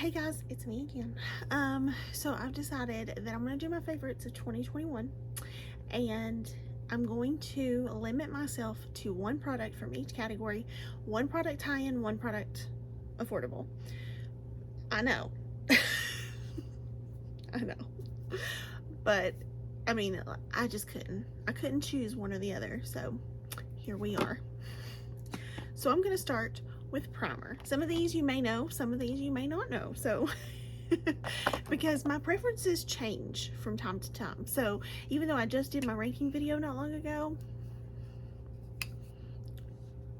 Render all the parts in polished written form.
Hey guys, it's me again. So I've decided that I'm going to do my favorites of 2021, and I'm going to limit myself to one product from each category, one product high-end, one product affordable. I know. I know. But I mean, I couldn't choose one or the other, so here we are. So I'm going to start with primer. Some of these you may know, some of these you may not know, so because my preferences change from time to time. So even though I just did my ranking video not long ago,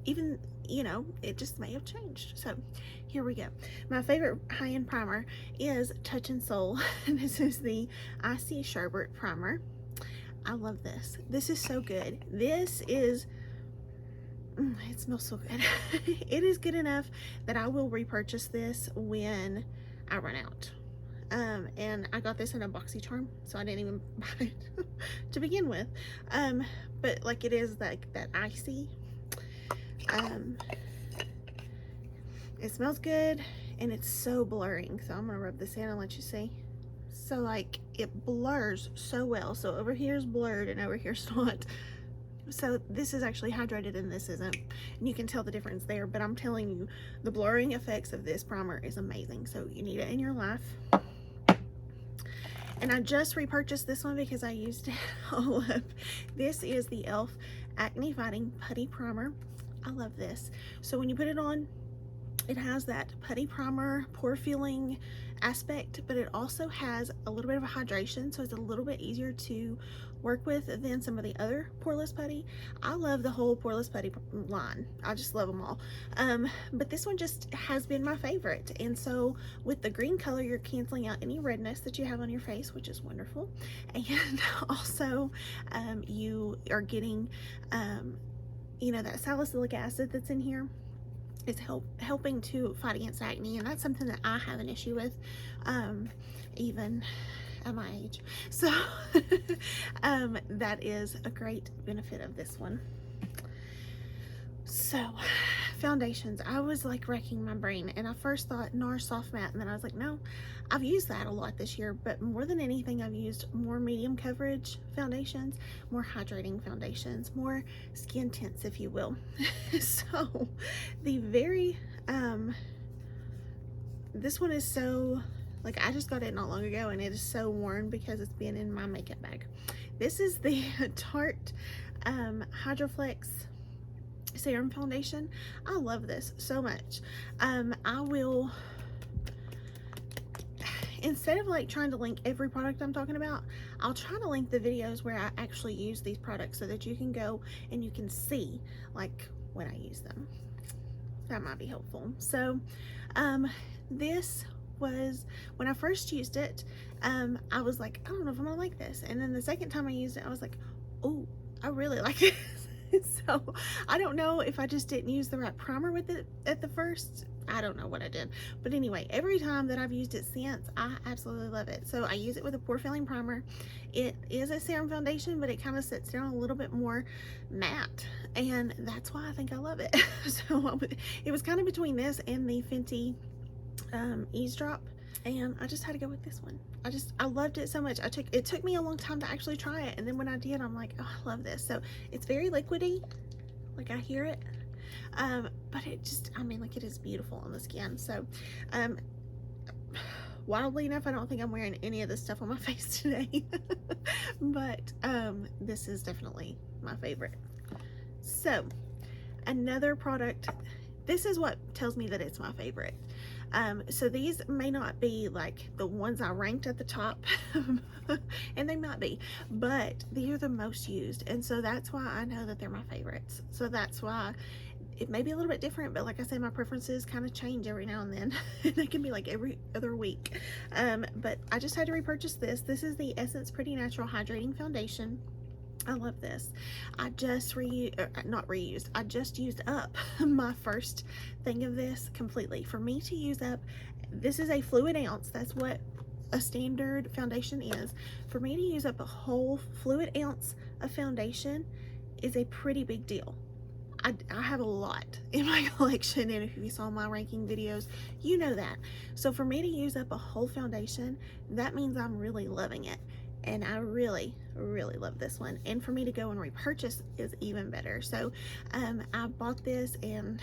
even, you know, it just may have changed. So here we go. My favorite high-end primer is Touch and Soul. This is the Icy Sherbert Primer. I love this. This is so good. This is it smells so good. It is good enough that I will repurchase this when I run out. And I got this in a BoxyCharm, so I didn't even buy it to begin with. But like, it is like that icy. It smells good, and it's so blurring. So I'm gonna rub this in and let you see. So like, it blurs so well. So over here is blurred and over here's not. So this is actually hydrated and this isn't, and you can tell the difference there, but I'm telling you, the blurring effects of this primer is amazing. So you need it in your life. And I just repurchased this one because I used it all up. This is the e.l.f. Acne Fighting Putty Primer. I love this. So when you put it on, it has that putty primer pore filling aspect, but it also has a little bit of a hydration, so it's a little bit easier to work with than some of the other poreless putty. I love the whole poreless putty line. I just love them all. But this one just has been my favorite. And so with the green color, you're canceling out any redness that you have on your face, which is wonderful. And also you are getting you know, that salicylic acid that's in here is helping to fight against acne, and that's something that I have an issue with, even at my age. So that is a great benefit of this one. So foundations, I was like racking my brain, and I first thought NARS Soft Matte, and then I was like, no, I've used that a lot this year, but more than anything, I've used more medium coverage foundations, more hydrating foundations, more skin tints, if you will. So the very this one is so, like, I just got it not long ago, and it is so worn because it's been in my makeup bag. This is the Tarte Hydroflex Serum Foundation. I love this so much. I will, instead of like trying to link every product I'm talking about, I'll try to link the videos where I actually use these products so that you can go and you can see like when I use them. That might be helpful. So this was, when I first used it, I was like, I don't know if I'm gonna like this, and then the second time I used it, I was like, oh, I really like it. So I don't know if I just didn't use the right primer with it at the first. I don't know what I did, but anyway, every time that I've used it since, I absolutely love it. So I use it with a pore filling primer. It is a serum foundation, but it kind of sits down a little bit more matte, and that's why I think I love it. So it was kind of between this and the Fenty Eavesdrop, and I just had to go with this one. I loved it so much. It took me a long time to actually try it, and then when I did, I'm like, oh, I love this. So it's very liquidy, like I hear it, but it just, I mean, like, it is beautiful on the skin. So wildly enough, I don't think I'm wearing any of this stuff on my face today. But this is definitely my favorite. So another product, this is what tells me that it's my favorite. So these may not be like the ones I ranked at the top, and they might be, but they are the most used, and so that's why I know that they're my favorites. So that's why it may be a little bit different, but like I said, my preferences kind of change every now and then. They can be like every other week. But I just had to repurchase this. This is the Essence Pretty Natural Hydrating Foundation. I love this. I just I just used up my first thing of this completely. For me to use up, this is a fluid ounce. That's what a standard foundation is. For me to use up a whole fluid ounce of foundation is a pretty big deal. I have a lot in my collection, and if you saw my ranking videos, you know that. So for me to use up a whole foundation, that means I'm really loving it. And I really, really love this one. And for me to go and repurchase is even better. So I bought this and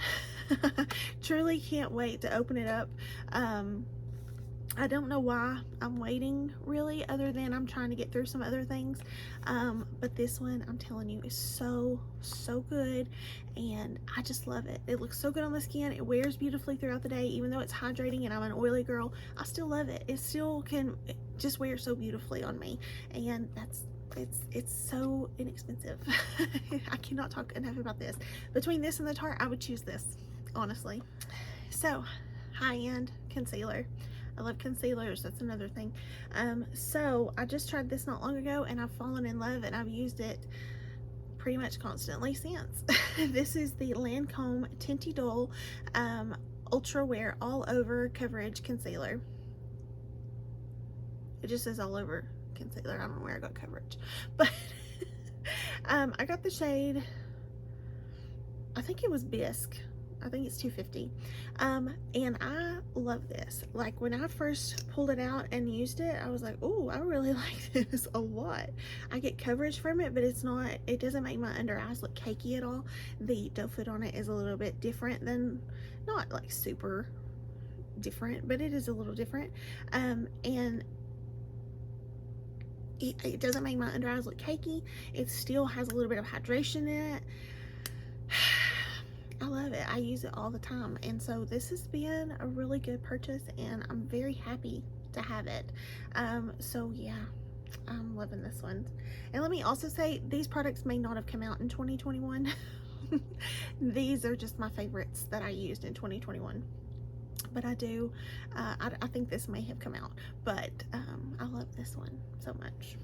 truly can't wait to open it up. I don't know why I'm waiting, really, other than I'm trying to get through some other things. But this one, I'm telling you, is so, so good. And I just love it. It looks so good on the skin. It wears beautifully throughout the day. Even though it's hydrating and I'm an oily girl, I still love it. It still can just wear so beautifully on me. And it's so inexpensive. I cannot talk enough about this. Between this and the Tarte, I would choose this, honestly. So, high-end concealer. I love concealers, that's another thing. So I just tried this not long ago and I've fallen in love, and I've used it pretty much constantly since. This is the Lancome Tintee Dole Ultra Wear All Over Coverage Concealer. It just says all over concealer. I don't know where I got coverage, but I got the shade, I think it was Bisque. I think it's 250. And I love this. Like, when I first pulled it out and used it, I was like, oh, I really like this a lot. I get coverage from it, but it doesn't make my under eyes look cakey at all. The doe foot on it is a little bit different than, not like super different, but it is a little different. And it doesn't make my under eyes look cakey. It still has a little bit of hydration in it. I love it. I use it all the time, and so this has been a really good purchase, and I'm very happy to have it. So yeah, I'm loving this one. And let me also say, these products may not have come out in 2021. These are just my favorites that I used in 2021, but I do I think this may have come out, but I love this one so much.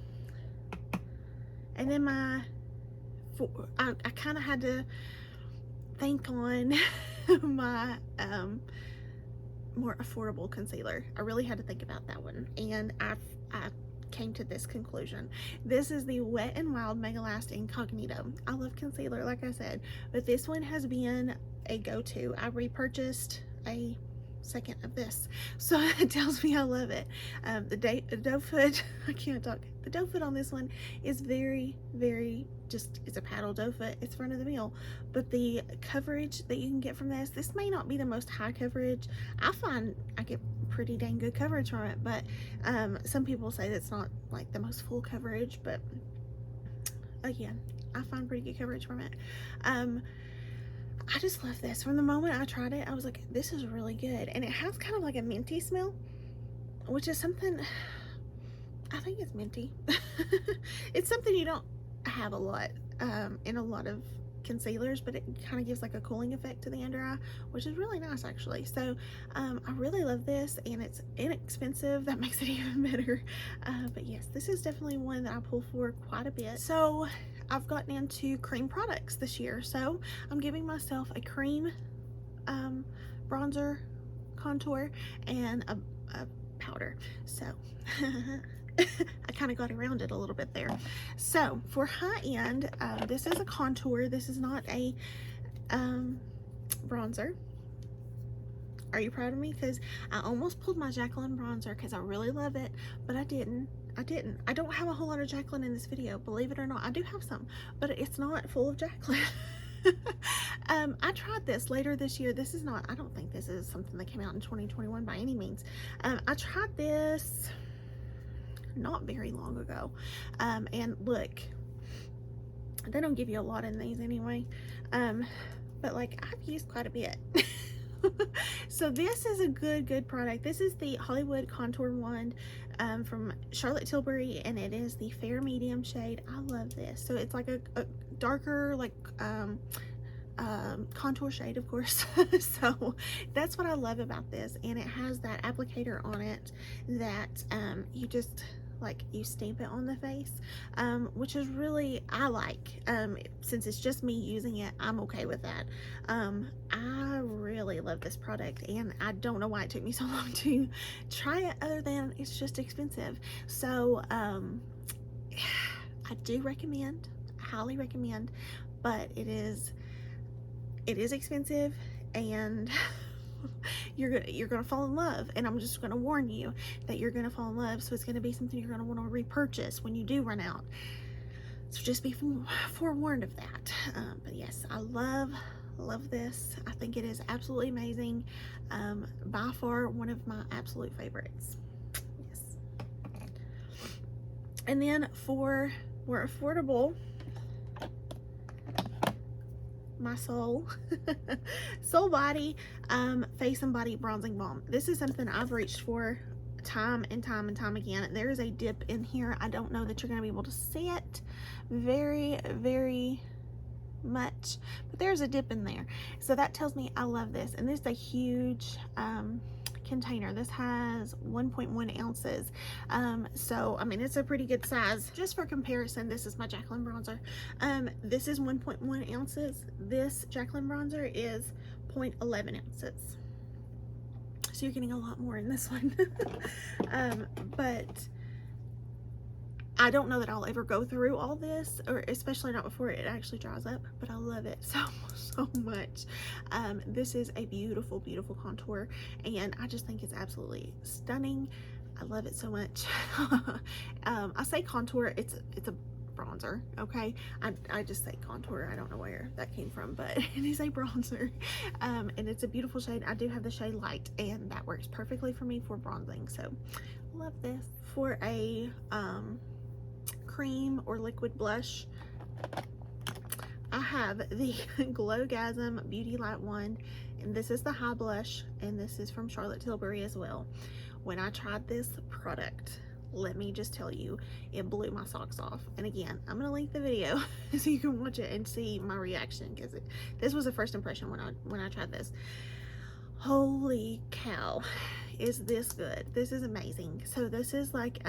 And then I kind of had to think on my more affordable concealer. I really had to think about that one, and I came to this conclusion. This is the Wet n Wild Megalast Incognito. I love concealer, like I said, but this one has been a go-to. I repurchased a second of this, so it tells me I love it. The doe foot, I can't talk. The doe foot on this one is very, very just, it's a paddle doe foot. It's front of the mill, but the coverage that you can get from this may not be the most high coverage. I find I get pretty dang good coverage from it, but some people say that's not like the most full coverage, but again, I find pretty good coverage from it. I just love this. From the moment I tried it, I was like, this is really good. And it has kind of like a minty smell, which is something, I think it's minty. It's something you don't have a lot in a lot of concealers, but it kind of gives like a cooling effect to the under eye, which is really nice actually. So I really love this, and it's inexpensive. That makes it even better. But yes, this is definitely one that I pull for quite a bit. So I've gotten into cream products this year, so I'm giving myself a cream bronzer, contour, and a powder. So I kind of got around it a little bit there. So for high end, this is a contour. This is not a bronzer. Are you proud of me? Because I almost pulled my Jaclyn Bronzer because I really love it, but I didn't. I don't have a whole lot of Jaclyn in this video, believe it or not. I do have some, but it's not full of Jaclyn. I tried this later this year. This is not, I don't think this is something that came out in 2021 by any means. I tried this not very long ago, and look, they don't give you a lot in these anyway, but like, I've used quite a bit. So this is a good product. This is the Hollywood Contour Wand from Charlotte Tilbury, and it is the fair medium shade. I love this. So it's like a darker, like contour shade, of course. So that's what I love about this, and it has that applicator on it that you just like, you stamp it on the face, which is really, I like. Since it's just me using it, I'm okay with that. I really love this product, and I don't know why it took me so long to try it, other than it's just expensive. So I do recommend, highly recommend, but it is it is expensive, and you're gonna fall in love, and I'm just gonna warn you that you're gonna fall in love. So it's gonna be something you're gonna want to repurchase when you do run out. So just be forewarned of that. But yes, I love this. I think it is absolutely amazing. By far one of my absolute favorites. Yes. And then for more affordable, my Soul Body Face and Body Bronzing Balm. This is something I've reached for time and time and time again. There is a dip in here. I don't know that you're going to be able to see it very, very much, but there's a dip in there. So that tells me I love this. And this is a huge container. This has 1.1 ounces. So I mean, it's a pretty good size. Just for comparison, this is my Jaclyn bronzer. This is 1.1 ounces. This Jaclyn bronzer is 0.11 ounces. So you're getting a lot more in this one. But I don't know that I'll ever go through all this, or especially not before it actually dries up, but I love it so much. This is a beautiful, beautiful contour, and I just think it's absolutely stunning. I love it so much. I say contour, it's a bronzer, okay? I just say contour. I don't know where that came from, but it is a bronzer. And it's a beautiful shade. I do have the shade Light, and that works perfectly for me for bronzing. So love this. For a cream or liquid blush, I have the Glowgasm Beauty Light one, and this is the high blush, and this is from Charlotte Tilbury as well. When I tried this product, let me just tell you, it blew my socks off. And again, I'm gonna link the video so you can watch it and see my reaction, because this was the first impression when I tried this. Holy cow, is this good? This is amazing. So this is like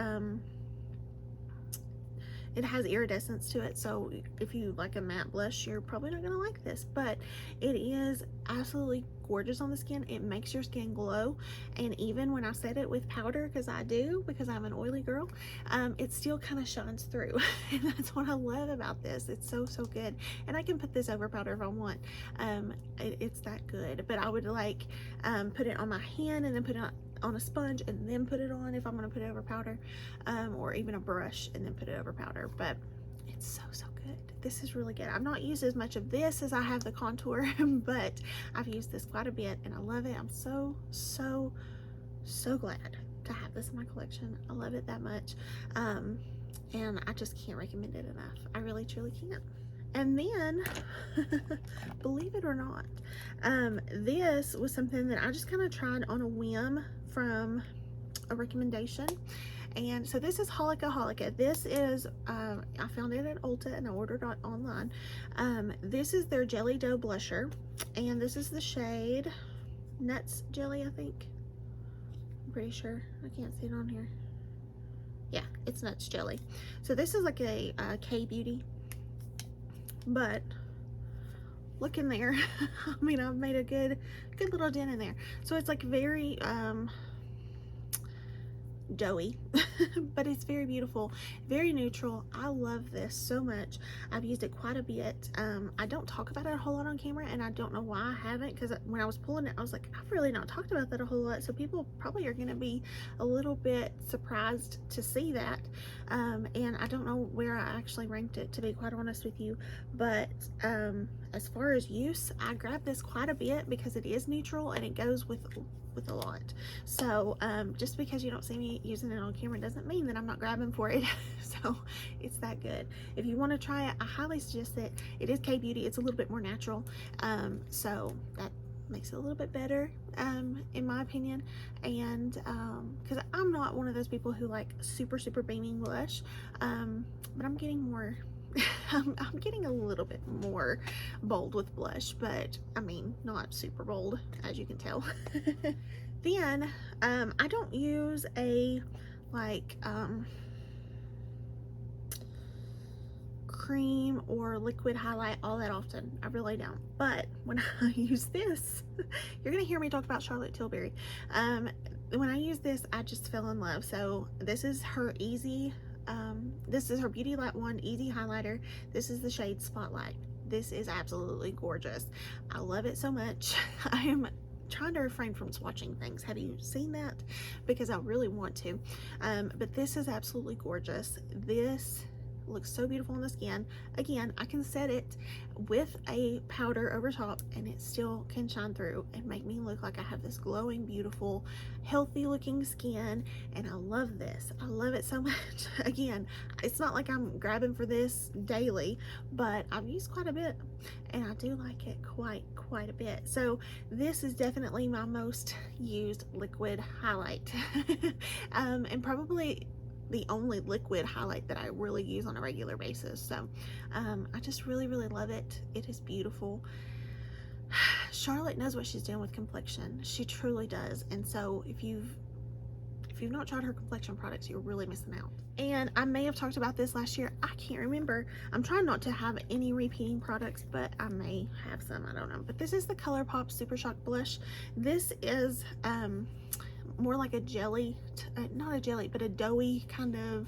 it has iridescence to it, so if you like a matte blush, you're probably not gonna like this, but it is absolutely gorgeous on the skin. It makes your skin glow, and even when I set it with powder, because I'm an oily girl, it still kind of shines through. And that's what I love about this. It's so good. And I can put this over powder if I want. It's that good. But I would like put it on my hand and then put it on a sponge and then put it on if I'm going to put it over powder, or even a brush and then put it over powder. But it's so good. This is really good. I've not used as much of this as I have the contour, but I've used this quite a bit and I love it. I'm so glad to have this in my collection. I love it that much, and I just can't recommend it enough. I really truly can't. And then believe it or not, this was something that I just kind of tried on a whim from a recommendation. And so this is Holika. This is I found it at Ulta and I ordered it online. This is their Jelly Dough blusher, and this is the shade Nuts Jelly, I think. I'm pretty sure. I can't see it on here. Yeah, it's Nuts Jelly. So this is like a K-Beauty, but look in there. I mean, I've made a good little dent in there. So it's like very doughy, but it's very beautiful, very neutral. I love this so much. I've used it quite a bit. I don't talk about it a whole lot on camera, and I don't know why I haven't, because when I was pulling it, I was like, I've really not talked about that a whole lot, so people probably are going to be a little bit surprised to see that. And I don't know where I actually ranked it, to be quite honest with you, but as far as use, I grabbed this quite a bit because it is neutral and it goes with a lot. So just because you don't see me using it on camera doesn't mean that I'm not grabbing for it. So it's that good. If you want to try it, I highly suggest it. It is K-Beauty. It's a little bit more natural, so that makes it a little bit better, in my opinion. And because I'm not one of those people who like super beaming blush, but I'm getting more I'm getting a little bit more bold with blush, but I mean, not super bold, as you can tell. Then I don't use a like cream or liquid highlight all that often. I really don't. But when I use this, you're gonna hear me talk about Charlotte Tilbury. When I use this, I just fell in love. So this is her easy, this is her Beauty Light one, easy highlighter. This is the shade Spotlight. This is absolutely gorgeous. I love it so much. I am trying to refrain from swatching things. Have you seen that? Because I really want to. But this is absolutely gorgeous. This looks so beautiful on the skin. Again, I can set it with a powder over top and it still can shine through and make me look like I have this glowing, beautiful, healthy looking skin. And I love this. I love it so much. Again, it's not like I'm grabbing for this daily, but I've used quite a bit and I do like it quite a bit. So this is definitely my most used liquid highlight. And probably the only liquid highlight that I really use on a regular basis. So I just really love it. It is beautiful. Charlotte knows what she's doing with complexion. She truly does. And so if you've not tried her complexion products, you're really missing out. And I may have talked about this last year. I can't remember. I'm trying not to have any repeating products, but I may have some. I don't know. But this is the Colourpop Super Shock Blush. This is more like a jelly, not a jelly, but a doughy kind of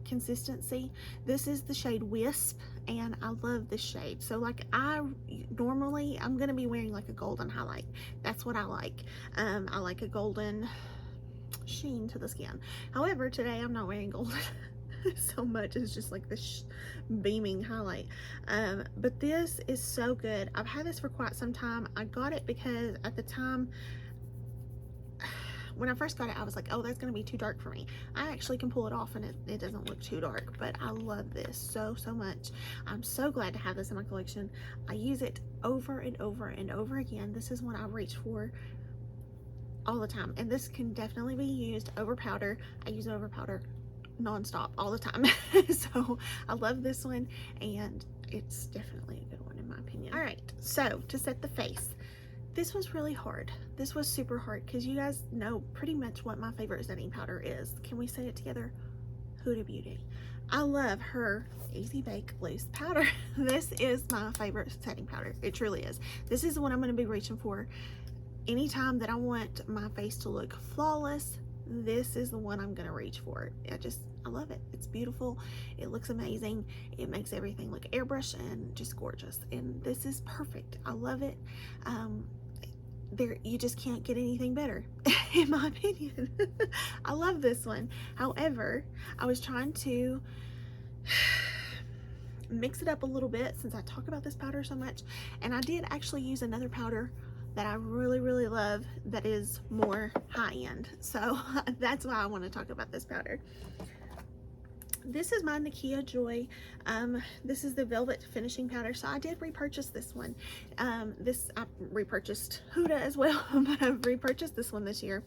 consistency. This is the shade Wisp, and I love this shade. So like I'm gonna be wearing like a golden highlight. That's what I like. I like a golden sheen to the skin. However, today I'm not wearing golden so much. It's just like this beaming highlight. But this is so good. I've had this for quite some time. I got it because at the time when I first got it, I was like, oh, that's gonna be too dark for me. I actually can pull it off and it doesn't look too dark, but I love this so much. I'm so glad to have this in my collection. I use it over and over and over again. This is one I reach for all the time, and this can definitely be used over powder. I use it over powder non-stop all the time. So I love this one, and it's definitely a good one in my opinion. All right, so to set the face, this was really hard. This was super hard because you guys know pretty much what my favorite setting powder is. Can we say it together? Huda Beauty. I love her Easy Bake Loose powder. This is my favorite setting powder. It truly is. This is the one I'm going to be reaching for anytime that I want my face to look flawless. This is the one I'm going to reach for. I love it. It's beautiful. It looks amazing. It makes everything look airbrushed and just gorgeous. And this is perfect. I love it. You just can't get anything better in my opinion. I love this one. However, I was trying to mix it up a little bit since I talk about this powder so much, and I did actually use another powder that I really love that is more high-end. So that's why I want to talk about this powder. This is my Nakia Joy. This is the Velvet Finishing Powder. So I did repurchase this one. I repurchased Huda as well, but I've repurchased this one this year,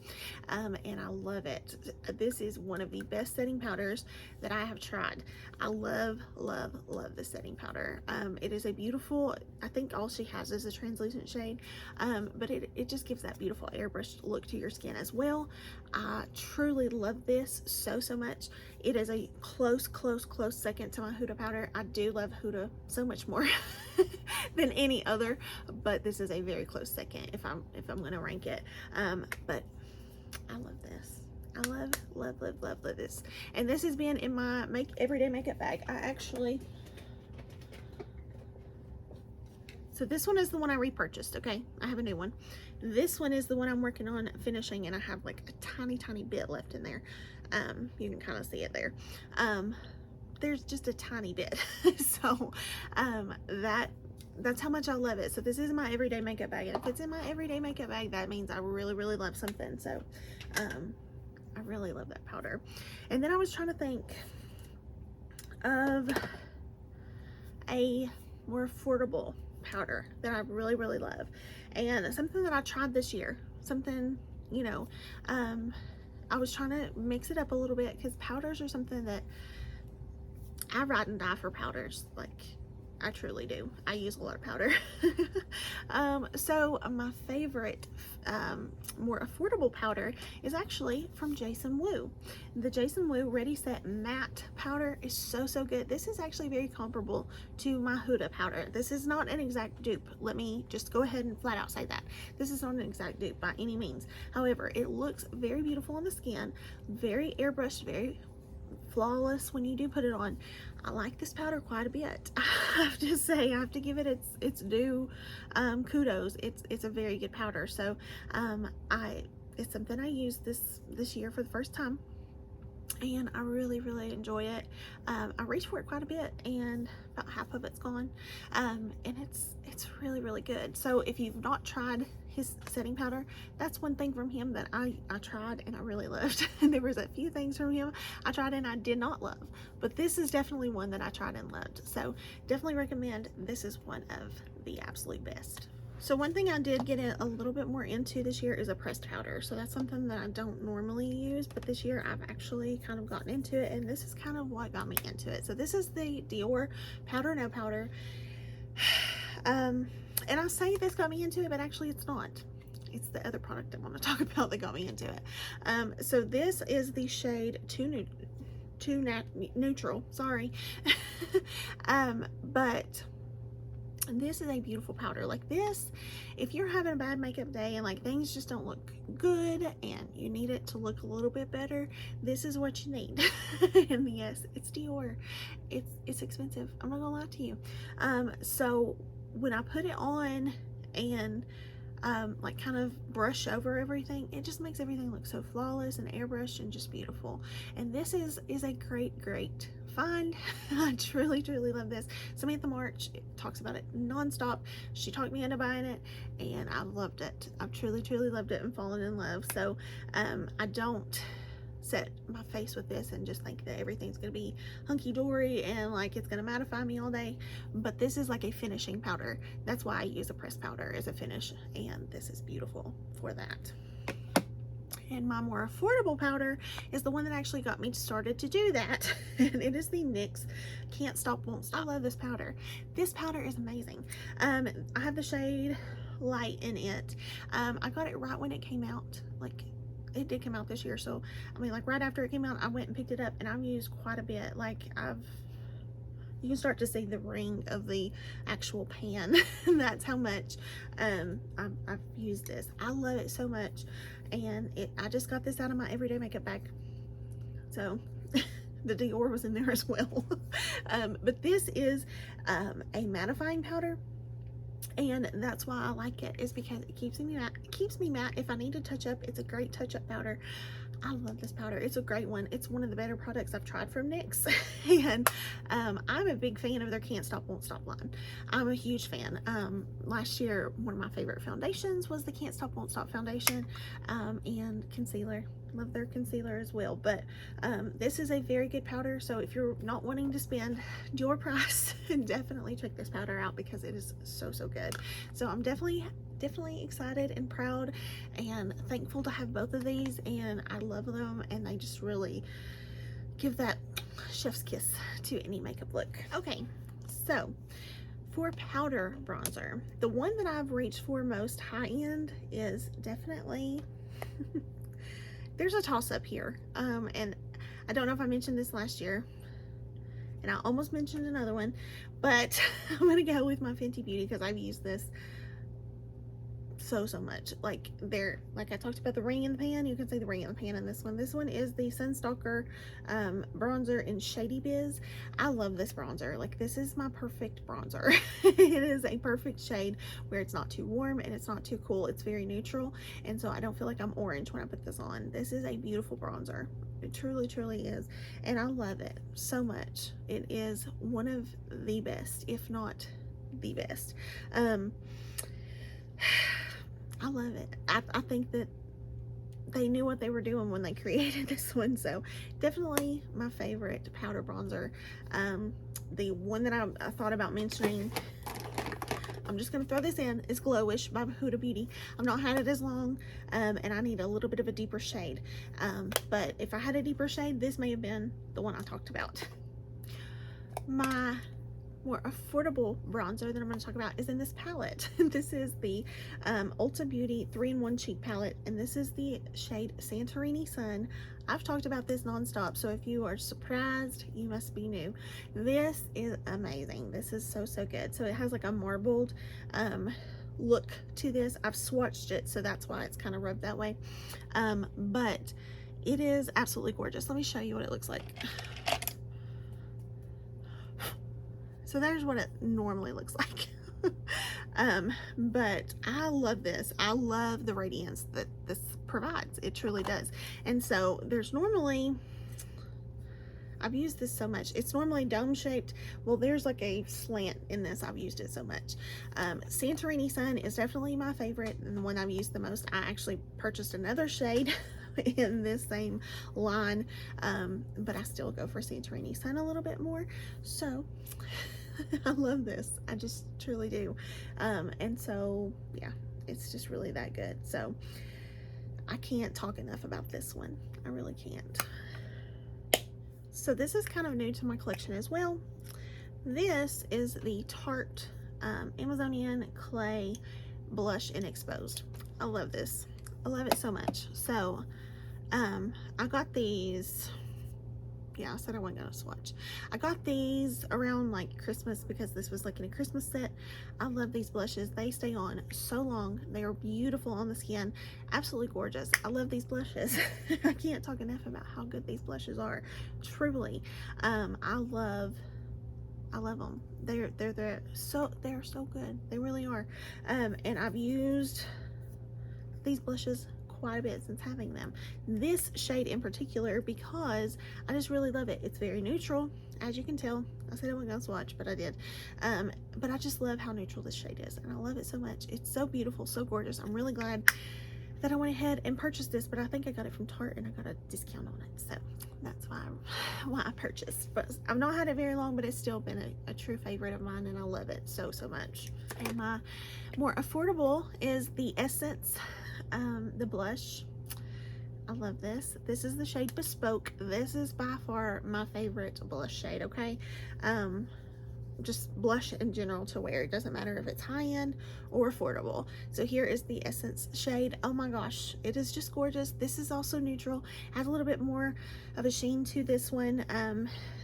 and I love it. This is one of the best setting powders that I have tried. I love this setting powder. It is a beautiful, I think all she has is a translucent shade, but it just gives that beautiful airbrushed look to your skin as well. I truly love this so much. It is a close second to my Huda powder. I do love Huda so much more than any other, but this is a very close second if I'm gonna rank it. But I love this. I love this. And this has been in my everyday makeup bag. So this one is the one I repurchased, okay? I have a new one. This one is the one I'm working on finishing, and I have like a tiny bit left in there. You can kind of see it there. There's just a tiny bit. So that's how much I love it. So this is my everyday makeup bag, and if it's in my everyday makeup bag, that means I really love something. So I really love that powder. And then I was trying to think of a more affordable powder that I really love, and something that I tried this year, something, you know, I was trying to mix it up a little bit because powders are something that I ride and die for powders. Like, I truly do. I use a lot of powder. So my favorite more affordable powder is actually from Jason Wu. The Jason Wu Ready Set Matte powder is so good. This is actually very comparable to my Huda powder. This is not an exact dupe. Let me just go ahead and flat out say that. This is not an exact dupe by any means. However, it looks very beautiful on the skin, very airbrushed, very flawless when you do put it on. I like this powder quite a bit. I have to say, I have to give it its due kudos. It's a very good powder. So it's something I used this year for the first time, and I really enjoy it. I reached for it quite a bit, and about half of it's gone, and it's really good. So if you've not tried his setting powder, that's one thing from him that I tried and I really loved. And there was a few things from him I tried and I did not love, but this is definitely one that I tried and loved. So definitely recommend. This is one of the absolute best. So one thing I did get a little bit more into this year is a pressed powder. So that's something that I don't normally use, but this year I've actually kind of gotten into it, and this is kind of what got me into it. So this is the Dior Powder No Powder. And I say this got me into it, but actually it's not. It's the other product I want to talk about that got me into it. So this is the shade Too Neutral, sorry. But this is a beautiful powder. Like this, if you're having a bad makeup day and like things just don't look good and you need it to look a little bit better, this is what you need. And yes, it's Dior. It's expensive, I'm not gonna lie to you. So when I put it on and like kind of brush over everything, it just makes everything look so flawless and airbrushed and just beautiful. And this is a great find. I truly love this. Samantha March talks about it nonstop. She talked me into buying it, and I loved it. I've truly loved it and fallen in love. So I don't set my face with this and just think that everything's gonna be hunky-dory and like it's gonna mattify me all day, but this is like a finishing powder. That's why I use a pressed powder as a finish, and this is beautiful for that. And my more affordable powder is the one that actually got me started to do that, and it is the NYX Can't Stop Won't Stop. I love this powder. This powder is amazing. I have the shade Light in it. I got it right when it came out. Like, it did come out this year, so I mean, like right after it came out, I went and picked it up, and I've used quite a bit. Like you can start to see the ring of the actual pan. That's how much I've used this. I love it so much, and I just got this out of my everyday makeup bag, so the Dior was in there as well. But this is a mattifying powder, and that's why I like it, is because it keeps me matte. It keeps me matte if I need to touch up. It's a great touch-up powder. I love this powder. It's a great one. It's one of the better products I've tried from NYX. And I'm a big fan of their Can't Stop Won't Stop line. I'm a huge fan. Last year, one of my favorite foundations was the Can't Stop Won't Stop foundation, and concealer. Love their concealer as well. But this is a very good powder, so if you're not wanting to spend your price, definitely check this powder out, because it is so good. So I'm definitely excited and proud and thankful to have both of these, and I love them, and they just really give that chef's kiss to any makeup look. Okay, so for powder bronzer, the one that I've reached for most high-end is definitely there's a toss-up here, and I don't know if I mentioned this last year, and I almost mentioned another one, but I'm gonna go with my Fenty Beauty, because I've used this so much. Like I talked about the ring in the pan, you can see the ring in the pan in this one. This one is the Sunstalker bronzer in Shady Biz. I love this bronzer. Like, this is my perfect bronzer. It is a perfect shade where it's not too warm and it's not too cool. It's very neutral, and so I don't feel like I'm orange when I put this on. This is a beautiful bronzer. It truly is, and I love it so much. It is one of the best, if not the best. I love it. I think that they knew what they were doing when they created this one. So definitely my favorite powder bronzer. The one that I thought about mentioning, I'm just gonna throw this in, is Glowish by Huda Beauty. I've not had it as long, and I need a little bit of a deeper shade. But if I had a deeper shade, this may have been the one I talked about. My more affordable bronzer that I'm going to talk about is in this palette. This is the Ulta Beauty 3-in-1 cheek palette, and this is the shade Santorini Sun. I've talked about this nonstop, so if you are surprised, you must be new. This is amazing. This is so good. So it has like a marbled look to this. I've swatched it, so that's why it's kind of rubbed that way. But it is absolutely gorgeous. Let me show you what it looks like. So there's what it normally looks like. But I love this. I love the radiance that this provides. It truly does. And so there's normally, I've used this so much. It's normally dome shaped. Well, there's like a slant in this. I've used it so much. Santorini Sun is definitely my favorite and the one I've used the most. I actually purchased another shade in this same line, but I still go for Santorini Sun a little bit more. So I love this. I just truly do. And so yeah, it's just really that good. So I can't talk enough about this one. I really can't. So this is kind of new to my collection as well. This is the Tarte Amazonian Clay Blush in Exposed. I love this. I love it so much. So I got these, yeah, I said I wasn't gonna swatch. I got these around like Christmas because this was like in a Christmas set. I love these blushes. They stay on so long. They are beautiful on the skin. Absolutely gorgeous. I love these blushes. I can't talk enough about how good these blushes are. Truly. I love them. They're so good. They really are. And I've used these blushes quite a bit since having them. This shade in particular because I just really love it. It's very neutral, as you can tell. I said I wasn't gonna swatch, but I did. But I just love how neutral this shade is, and I love it so much. It's so beautiful, so gorgeous. I'm really glad that I went ahead and purchased this, but I think I got it from Tarte and I got a discount on it, so that's why I purchased. But I've not had it very long, but it's still been a true favorite of mine, and I love it so much. And my more affordable is the Essence the blush. I love this. This is the shade Bespoke. This is by far my favorite blush shade, okay? Just blush in general to wear. It doesn't matter if it's high-end or affordable. So here is the Essence shade. Oh my gosh, it is just gorgeous. This is also neutral. Has a little bit more of a sheen to this one.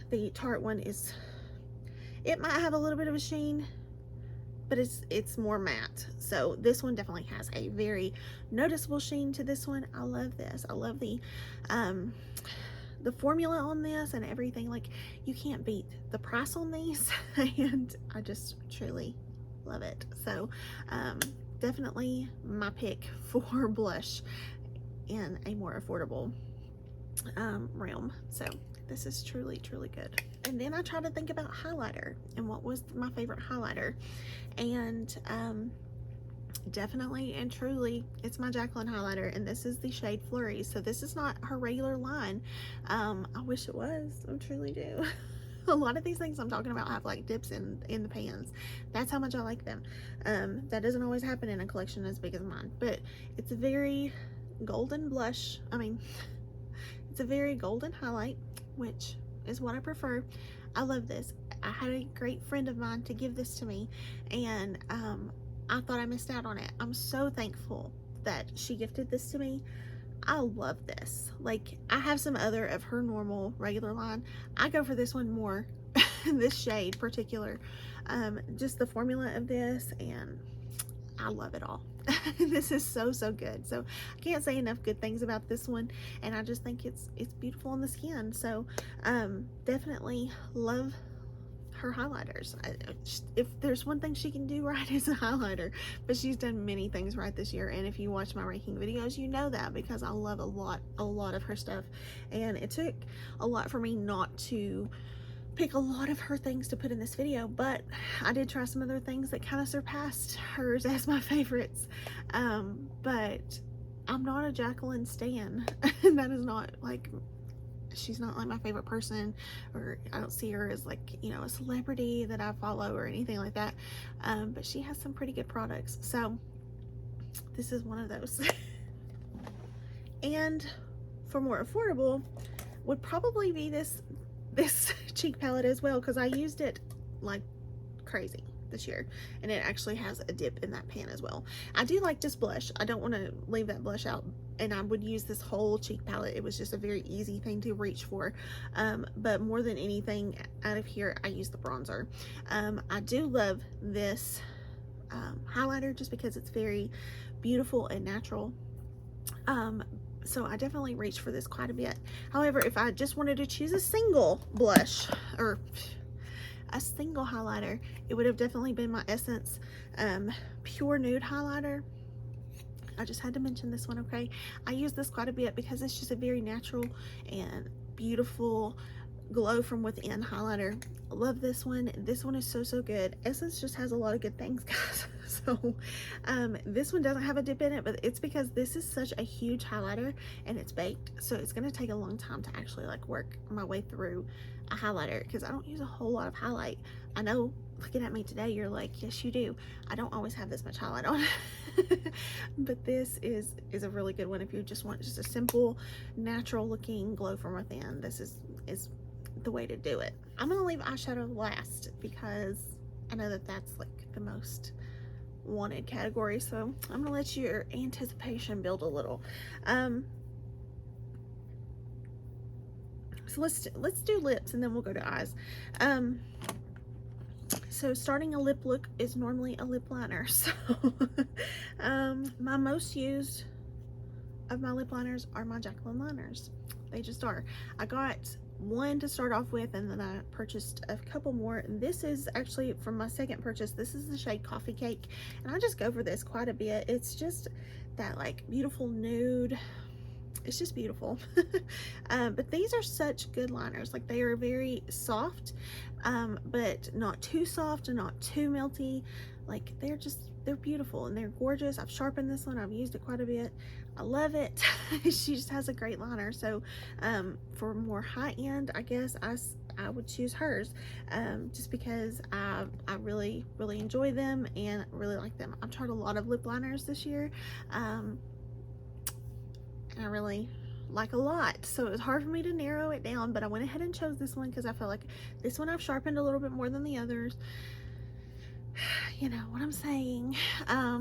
The Tarte one is, it might have a little bit of a sheen, but it's more matte. So this one definitely has a very noticeable sheen to this one. I love this. I love the formula on this and everything. Like, you can't beat the price on these and I just truly love it. So definitely my pick for blush in a more affordable realm. So this is truly good. And then I tried to think about highlighter and what was my favorite highlighter, and definitely and truly it's my Jaclyn highlighter, and this is the shade Flurry. So this is not her regular line. I wish it was. I truly do. A lot of these things I'm talking about have like dips in the pans. That's how much I like them. That doesn't always happen in a collection as big as mine, but it's a very golden blush. I mean, it's a very golden highlight, which is what I prefer. I love this. I had a great friend of mine to give this to me, and I thought I missed out on it. I'm so thankful that she gifted this to me. I love this. Like, I have some other of her normal regular line. I go for this one more, this shade particular. Just the formula of this, and I love it all. This is so good. So I can't say enough good things about this one, and I just think it's beautiful on the skin. So definitely love her highlighters. If there's one thing she can do right, is a highlighter, but she's done many things right this year. And if you watch my ranking videos, you know that, because I love a lot of her stuff, and it took a lot for me not to pick a lot of her things to put in this video, but I did try some other things that kind of surpassed hers as my favorites. But I'm not a Jaclyn stan. That is not like, she's not like my favorite person, or I don't see her as like, you know, a celebrity that I follow or anything like that. But she has some pretty good products, so this is one of those. And for more affordable would probably be this cheek palette as well, because I used it like crazy this year, and it actually has a dip in that pan as well. I do like this blush. I don't want to leave that blush out, and I would use this whole cheek palette. It was just a very easy thing to reach for. But more than anything out of here, I use the bronzer. I do love this highlighter just because it's very beautiful and natural. So I definitely reached for this quite a bit. However, if I just wanted to choose a single blush or a single highlighter, it would have definitely been my Essence Pure Nude highlighter. I just had to mention this one, okay? I use this quite a bit because it's just a very natural and beautiful glow from within highlighter. I love this one. This one is so good. Essence just has a lot of good things, guys. So this one doesn't have a dip in it, but it's because this is such a huge highlighter and it's baked, so it's going to take a long time to actually like work my way through a highlighter, because I don't use a whole lot of highlight. I know looking at me today you're like, yes you do. I don't always have this much highlight on. But this is a really good one if you just want just a simple natural looking glow from within. This is the way to do it. I'm gonna leave eyeshadow last because I know that that's like the most wanted category, so I'm gonna let your anticipation build a little. So let's do lips and then we'll go to eyes. So starting a lip look is normally a lip liner. So my most used of my lip liners are my Jaclyn Liners. They just are. I got one to start off with, and then I purchased a couple more. And this is actually from my second purchase. This is the shade Coffee Cake, and I just go for this quite a bit. It's just that like beautiful nude. It's just beautiful. But these are such good liners. Like, they are very soft, but not too soft and not too melty. Like, they're beautiful and they're gorgeous. I've sharpened this one. I've used it quite a bit. I love it. She just has a great liner. So for more high end, I guess I would choose hers, just because I really enjoy them and really like them. I've tried a lot of lip liners this year, and I really like a lot, so it was hard for me to narrow it down, but I went ahead and chose this one because I felt like this one I've sharpened a little bit more than the others. You know what I'm saying.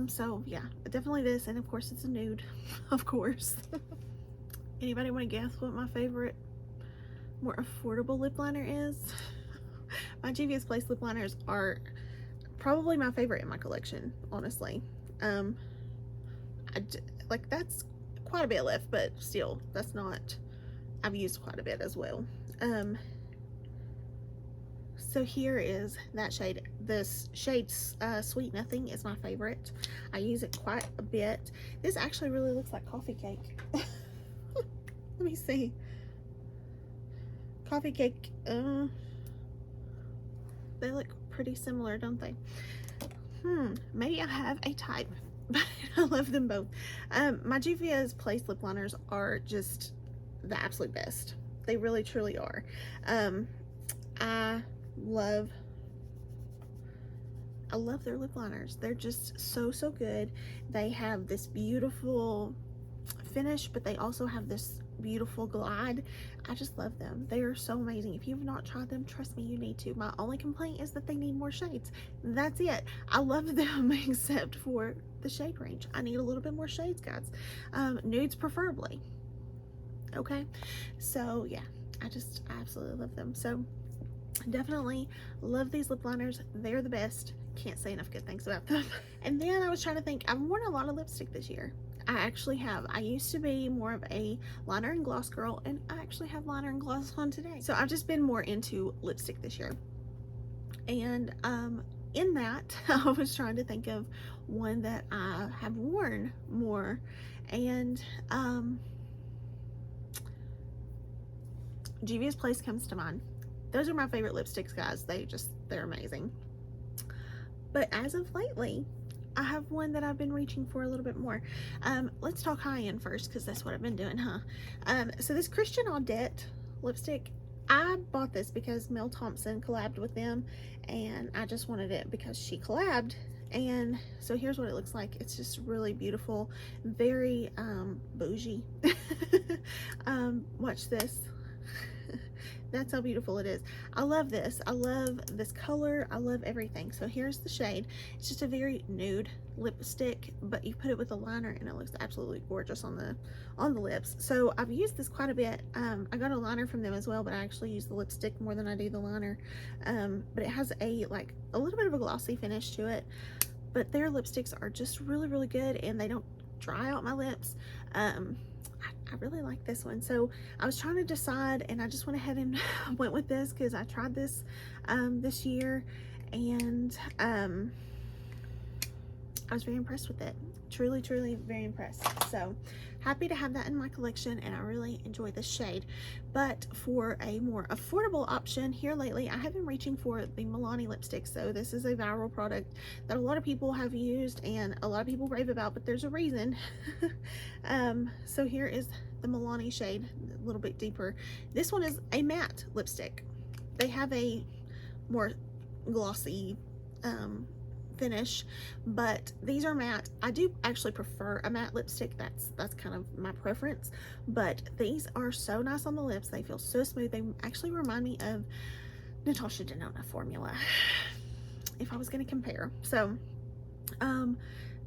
So yeah, definitely this, and of course it's a nude. Of course. Anybody want to guess what my favorite more affordable lip liner is? My Gvs Place Lip Liners are probably my favorite in my collection, honestly. Like, that's quite a bit left, but still, that's not, I've used quite a bit as well. So here is that shade. This shade Sweet Nothing is my favorite. I use it quite a bit. This actually really looks like Coffee Cake. Let me see. Coffee Cake, they look pretty similar, don't they? Maybe I have a type. I love them both. My Gvs Place Lip Liners are just the absolute best. They really truly are. I love their lip liners. They're just so good. They have this beautiful finish, but they also have this beautiful glide. I just love them. They are so amazing. If you've not tried them, trust me, you need to. My only complaint is that they need more shades. That's it. I love them except for the shade range. I need a little bit more shades, guys. Nudes preferably. Okay, so yeah, I absolutely love them. So definitely love these lip liners. They're the best. Can't say enough good things about them. And then I was trying to think, I've worn a lot of lipstick this year. I actually have. I used to be more of a liner and gloss girl, and I actually have liner and gloss on today. So I've just been more into lipstick this year. And in that, I was trying to think of one that I have worn more, and Gvs Place comes to mind. Those are my favorite lipsticks, guys. They're amazing. But as of lately, I have one that I've been reaching for a little bit more. Let's talk high-end first, because that's what I've been doing, huh? So this Christian Audette lipstick, I bought this because Mel Thompson collabed with them, and I just wanted it because she collabed. And so here's what it looks like. It's just really beautiful, very bougie. Watch this. That's how beautiful it is. I love this. I love this color. I love everything. So here's the shade. It's just a very nude lipstick, but you put it with a liner and it looks absolutely gorgeous on the lips. So I've used this quite a bit. I got a liner from them as well, but I actually use the lipstick more than I do the liner. But it has a little bit of a glossy finish to it. But their lipsticks are just really good, and they don't dry out my lips. I I really like this one. So I was trying to decide, and I just went ahead and went with this because I tried this this year, and I was very impressed with it. Truly, truly very impressed. So happy to have that in my collection, and I really enjoy this shade. But for a more affordable option here lately, I have been reaching for the Milani lipstick. So this is a viral product that a lot of people have used and a lot of people rave about, but there's a reason. So here is the Milani shade, a little bit deeper. This one is a matte lipstick. They have a more glossy finish, but these are matte. I do actually prefer a matte lipstick. That's kind of my preference, but these are so nice on the lips. They feel so smooth. They actually remind me of Natasha Denona formula, if I was going to compare. So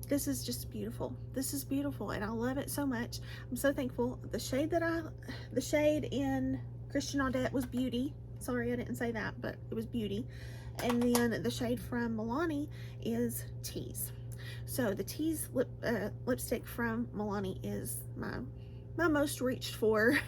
this is just beautiful. This is beautiful, and I love it so much. I'm so thankful. The shade in Christian Audette was Beauty. Sorry, I didn't say that, but it was Beauty. And then the shade from Milani is Tease. So the Tease lipstick from Milani is my most reached for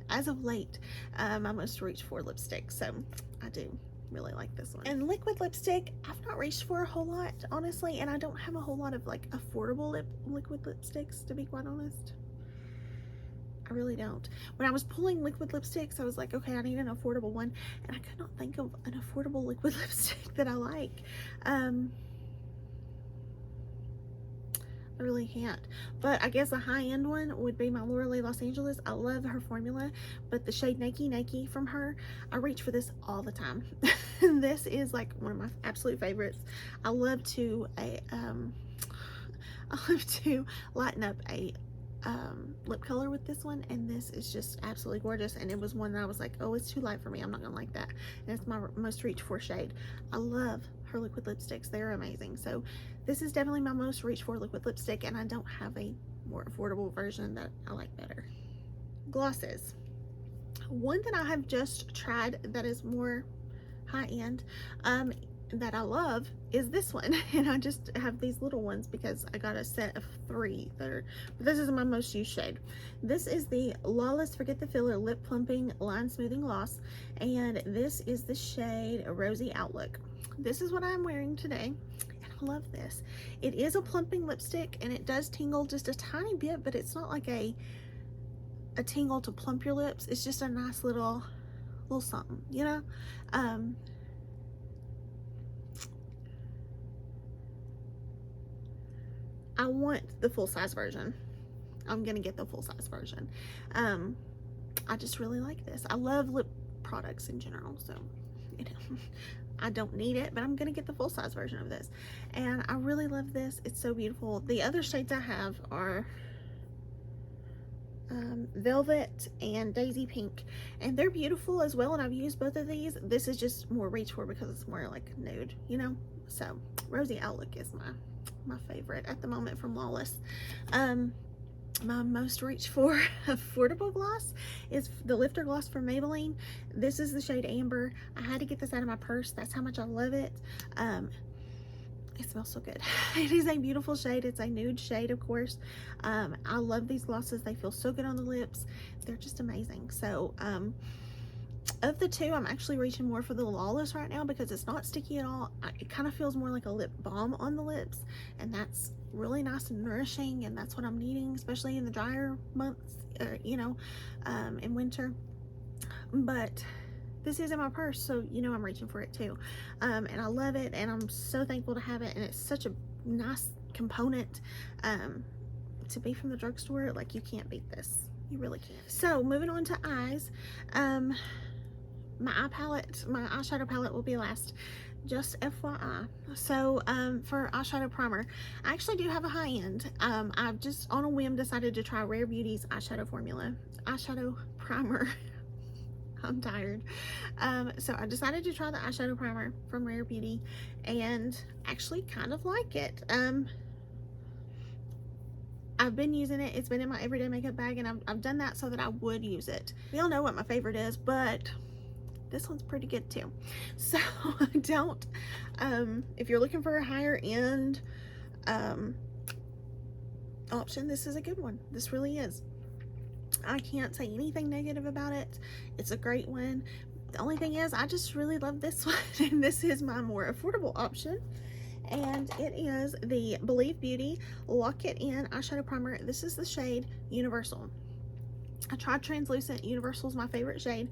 as of late, my most reached for lipstick. So I do really like this one. And liquid lipstick, I've not reached for a whole lot, honestly, and I don't have a whole lot of like affordable liquid lipsticks, to be quite honest. I really don't. When I was pulling liquid lipsticks, I was like, okay, I need an affordable one, and I could not think of an affordable liquid lipstick that I like. I really can't. But I guess a high-end one would be my Laura Los Angeles. I love her formula, but the shade Nakey from her, I reach for this all the time. This is like one of my absolute favorites. I love to lighten up a lip color with this one, and this is just absolutely gorgeous. And it was one that I was like, oh, it's too light for me, I'm not gonna like that, and it's my most reached for shade. I love her liquid lipsticks, they're amazing. So this is definitely my most reached for liquid lipstick, and I don't have a more affordable version that I like better. Glosses. One that I have just tried that is more high-end that I love is this one, and I just have these little ones because I got a set of 3 but this is my most used shade. This is the Lawless Forget the Filler Lip Plumping Line Smoothing Gloss, and this is the shade Rosy Outlook. This is what I'm wearing today, and I love this. It is a plumping lipstick, and it does tingle just a tiny bit, but it's not like a tingle to plump your lips. It's just a nice little something, you know. I want the full-size version. I'm gonna get the full-size version. I just really like this. I love lip products in general, so you know, I don't need it, but I'm gonna get the full-size version of this, and I really love this. It's so beautiful. The other shades I have are Velvet and Daisy Pink, and they're beautiful as well, and I've used both of these. This is just more reach for because it's more like nude, you know. So Rosy Outlook is my favorite at the moment from Lawless. My most reach for affordable gloss is the Lifter Gloss from Maybelline. This is the shade Amber. I had to get this out of my purse. That's how much I love it. It smells so good. It is a beautiful shade. It's a nude shade, of course. I love these glosses. They feel so good on the lips. They're just amazing. So of the two, I'm actually reaching more for the Lawless right now because it's not sticky at all. It kind of feels more like a lip balm on the lips, and that's really nice and nourishing, and that's what I'm needing, especially in the drier months, you know, in winter. But this is in my purse, so you know I'm reaching for it too. And I love it, and I'm so thankful to have it, and it's such a nice component to be from the drugstore. Like, you can't beat this. You really can't. So moving on to eyes, my eyeshadow palette will be last, just FYI. So for eyeshadow primer, I actually do have a high end. I've just on a whim decided to try Rare Beauty's eyeshadow primer. I'm tired. So I decided to try the eyeshadow primer from Rare Beauty, and actually kind of like it. I've been using it. It's been in my everyday makeup bag, and I've done that so that I would use it. We all know what my favorite is, but this one's pretty good too. So don't, if you're looking for a higher end option, this is a good one. This really is. I can't say anything negative about it. It's a great one. The only thing is, I just really love this one, and this is my more affordable option. And it is the Believe Beauty Lock It In Eyeshadow Primer. This is the shade Universal. I tried translucent. Universal is my favorite shade.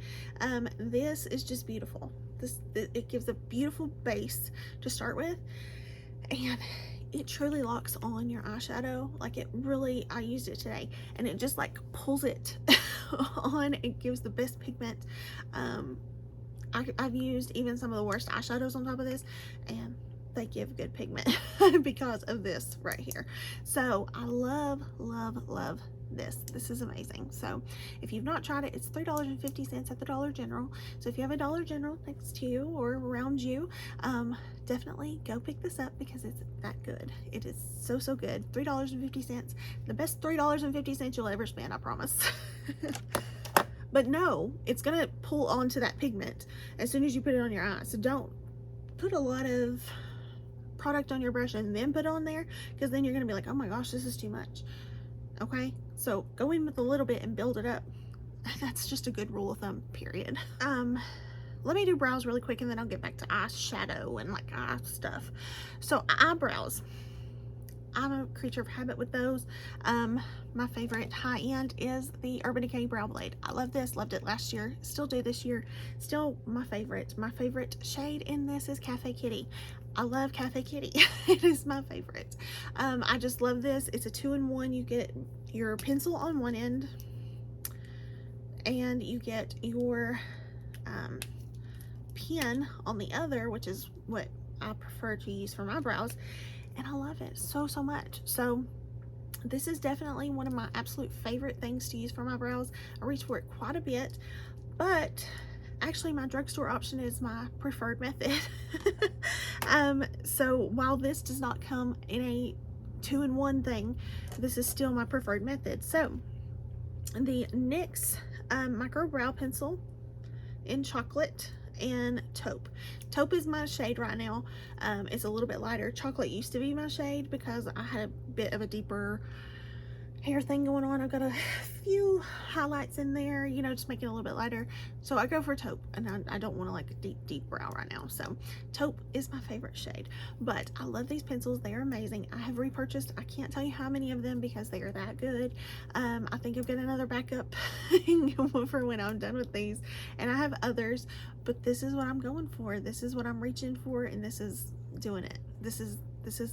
This is just beautiful. It gives a beautiful base to start with, and it truly locks on your eyeshadow. Like, it really, I used it today, and it just like pulls it on. It gives the best pigment. I've used even some of the worst eyeshadows on top of this, and they give good pigment because of this right here. So I love, love, love this. This is amazing. So if you've not tried it, it's $3.50 at the Dollar General. So if you have a Dollar General next to you or around you, definitely go pick this up because it's that good. It is so, so good. $3.50. The best $3.50 you'll ever spend, I promise. But no, it's gonna pull onto that pigment as soon as you put it on your eye. So don't put a lot of product on your brush and then put it on there, because then you're gonna be like, oh my gosh, this is too much. Okay, so go in with a little bit and build it up. That's just a good rule of thumb, period. Let me do brows really quick, and then I'll get back to eyeshadow and like eye stuff. So eyebrows, I'm a creature of habit with those. My favorite high-end is the Urban Decay Brow Blade. I love this, loved it last year, still do this year, still my favorite. My favorite shade in this is Cafe Kitty. I love Cafe Kitty. It is my favorite. I just love this. It's a 2-in-1. You get your pencil on one end, and you get your pen on the other, which is what I prefer to use for my brows, and I love it so, so much. So this is definitely one of my absolute favorite things to use for my brows. I reach for it quite a bit, but actually my drugstore option is my preferred method. So while this does not come in a 2-in-1 thing, this is still my preferred method. So the NYX micro brow pencil in chocolate and taupe. Taupe is my shade right now. It's a little bit lighter. Chocolate used to be my shade because I had a bit of a deeper hair thing going on. I've got a few highlights in there, you know, just make it a little bit lighter. So I go for taupe, and I don't want to like a deep, deep brow right now. So taupe is my favorite shade, but I love these pencils. They are amazing. I have repurchased, I can't tell you how many of them because they are that good. I think I've got another backup for when I'm done with these, and I have others, but this is what I'm going for. This is what I'm reaching for, and this is doing it. This is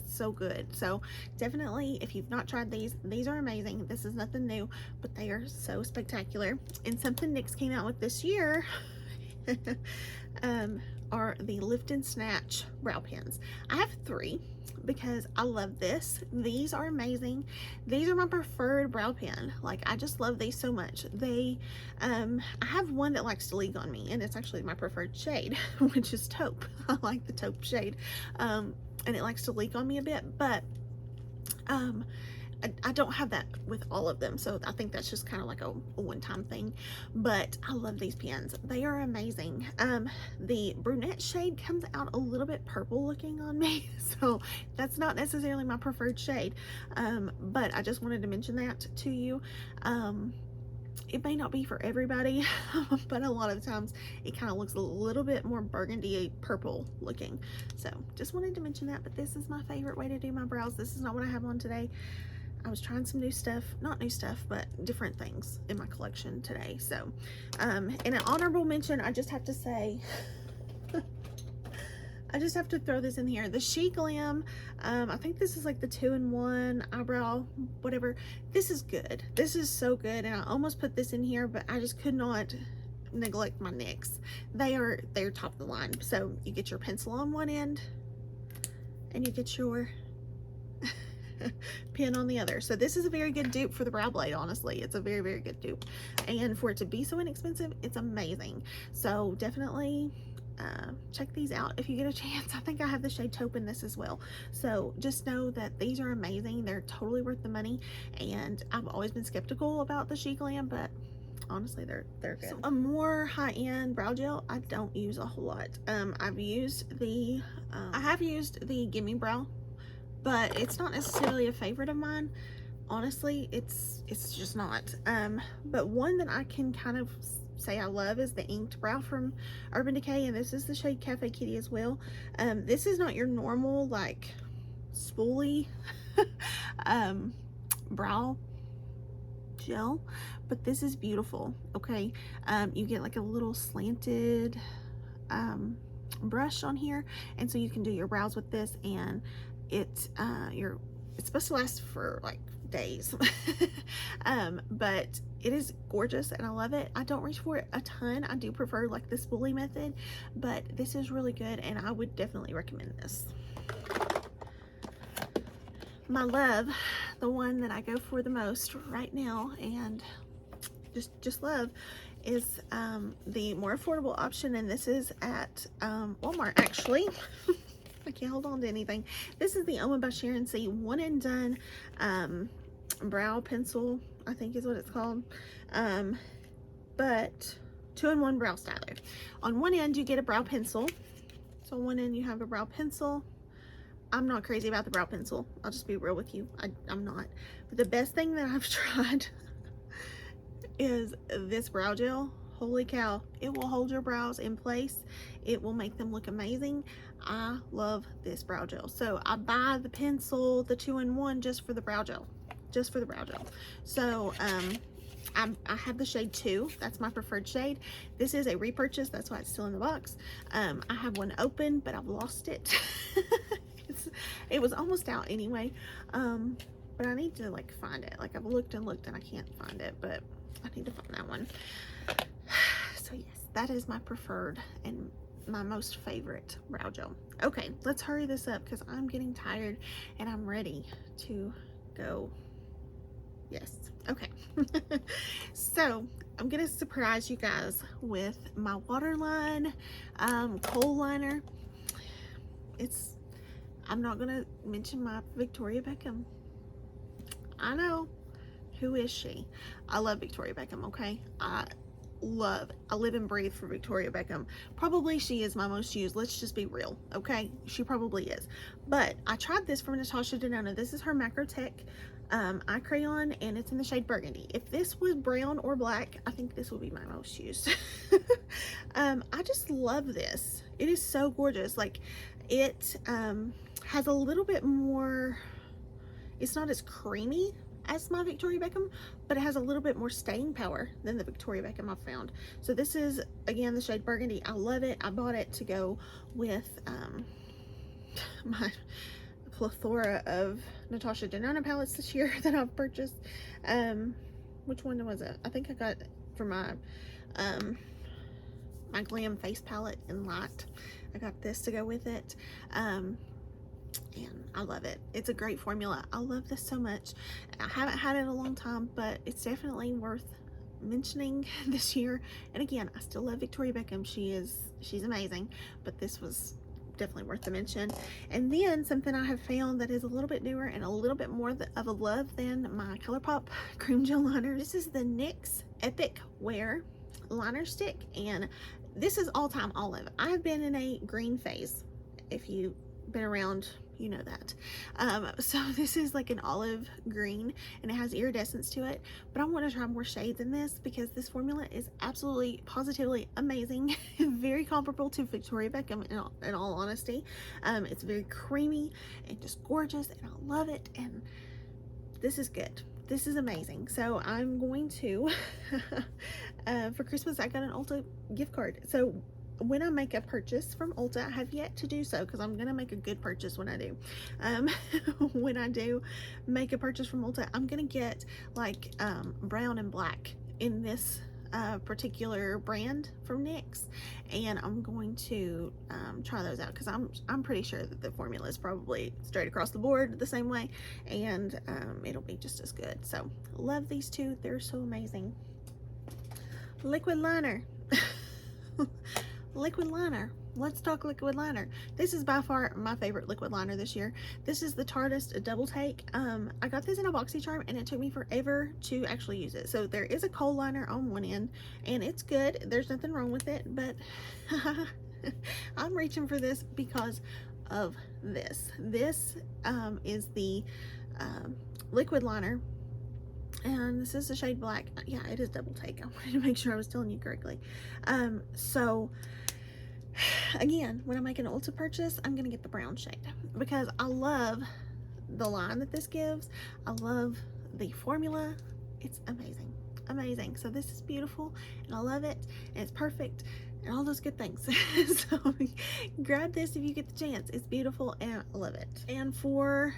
so good. So definitely, if you've not tried these are amazing. This is nothing new, but they are so spectacular. And something NYX came out with this year are the Lift and Snatch brow pens. I have 3 because I love this. These are amazing. These are my preferred brow pen. Like, I just love these so much. They I have one that likes to leak on me, and it's actually my preferred shade, which is taupe. I like the taupe shade. And it likes to leak on me a bit, but I don't have that with all of them, so I think that's just kind of like a one-time thing. But I love these pens. They are amazing. The brunette shade comes out a little bit purple looking on me, so that's not necessarily my preferred shade, but I just wanted to mention that to you. It may not be for everybody, but a lot of the times it kind of looks a little bit more burgundy purple looking. So just wanted to mention that. But this is my favorite way to do my brows. This is not what I have on today. I was trying some new stuff, not new stuff, but different things in my collection today. So in an honorable mention, I just have to say, I just have to throw this in here. The Glam, I think this is like the 2-in-1 eyebrow, whatever. This is good. This is so good, and I almost put this in here, but I just could not neglect my NYX. They're top of the line. So you get your pencil on one end, and you get your pen on the other. So this is a very good dupe for the brow blade. Honestly, it's a very, very good dupe, and for it to be so inexpensive, it's amazing. So definitely check these out if you get a chance. I think I have the shade taupe in this as well. So just know that these are amazing. They're totally worth the money, and I've always been skeptical about the Glam, but honestly they're good. So a more high-end brow gel I don't use a whole lot. I've used the I have used the Gimme Brow, but it's not necessarily a favorite of mine. honestly, it's just not. But one that I can kind of say I love is the inked brow from Urban Decay, and this is the shade Cafe Kitty as well. This is not your normal like spoolie brow gel, but this is beautiful. Okay, you get like a little slanted brush on here, and so you can do your brows with this, and it's supposed to last for like days. But it is gorgeous and I love it. I don't reach for it a ton. I do prefer like the spoolie method, but this is really good and I would definitely recommend this. My love, the one that I go for the most right now and just love, is the more affordable option, and this is at Walmart actually. I can't hold on to anything. This is the Oma by Sharon C one and done brow pencil, I think is what it's called, but 2-in-1 brow styler. On one end you get a brow pencil, so on one end you have a brow pencil. I'm not crazy about the brow pencil, I'll just be real with you. I'm not, but the best thing that I've tried is this brow gel. Holy cow, it will hold your brows in place. It will make them look amazing. I love this brow gel. So I buy the pencil, the 2-in-1, just for the brow gel. Just for the brow gel. So I have the shade 2. That's my preferred shade. This is a repurchase. That's why it's still in the box. I have one open, but I've lost it. It was almost out anyway. But I need to like find it. Like I've looked and looked and I can't find it, but I need to find that one. So yes, that is my preferred and my most favorite brow gel. Okay, let's hurry this up because I'm getting tired and I'm ready to go. Yes, okay. So I'm gonna surprise you guys with my waterline kohl liner. I'm not gonna mention my Victoria Beckham. I know, who is she? I love Victoria Beckham, okay? I live and breathe for Victoria Beckham. Probably she is my most used, let's just be real, okay? She probably is. But I tried this from Natasha Denona. This is her Macrotech eye crayon, and it's in the shade Burgundy. If this was brown or black, I think this would be my most used. I just love this. It is so gorgeous. Like, it has a little bit more, it's not as creamy as my Victoria Beckham, but it has a little bit more staying power than the Victoria Beckham I've found. So this is, again, the shade Burgundy. I love it. I bought it to go with my plethora of Natasha Denona palettes this year that I've purchased. Which one was it? I think I got for my my Glam face palette in light. I got this to go with it. And I love it. It's a great formula. I love this so much. I haven't had it in a long time, but it's definitely worth mentioning this year. And again, I still love Victoria Beckham. She's amazing, but this was definitely worth the mention. And then something I have found that is a little bit newer and a little bit more of a love than my Colourpop cream gel liner. This is the NYX Epic Wear liner stick, and this is all time olive. I've been in a green phase. If you've been around, you know that. So this is like an olive green and it has iridescence to it, but I want to try more shades in this because this formula is absolutely positively amazing. Very comparable to Victoria Beckham in all honesty. It's very creamy and just gorgeous and I love it, and this is good. This is amazing. So I'm going to for Christmas I got an Ulta gift card. So when I make a purchase from Ulta, I have yet to do so because I'm gonna make a good purchase when I do. When I do make a purchase from Ulta, I'm gonna get like brown and black in this particular brand from NYX, and I'm going to try those out because I'm pretty sure that the formula is probably straight across the board the same way, and it'll be just as good. So love these two, they're so amazing. Liquid liner. Liquid liner. Let's talk liquid liner. This is by far my favorite liquid liner this year. This is the Tarteist Double Take. I got this in a BoxyCharm and it took me forever to actually use it. So there is a kohl liner on one end and it's good. There's nothing wrong with it, but I'm reaching for this because of this. This is the liquid liner And this is the shade Black. Yeah, it is double take. I wanted to make sure I was telling you correctly. So again, when I make an Ulta purchase, I'm gonna get the brown shade because I love the line that this gives. I love the formula. It's amazing, amazing. So this is beautiful and I love it, and it's perfect and all those good things. So grab this if you get the chance. It's beautiful and I love it. And for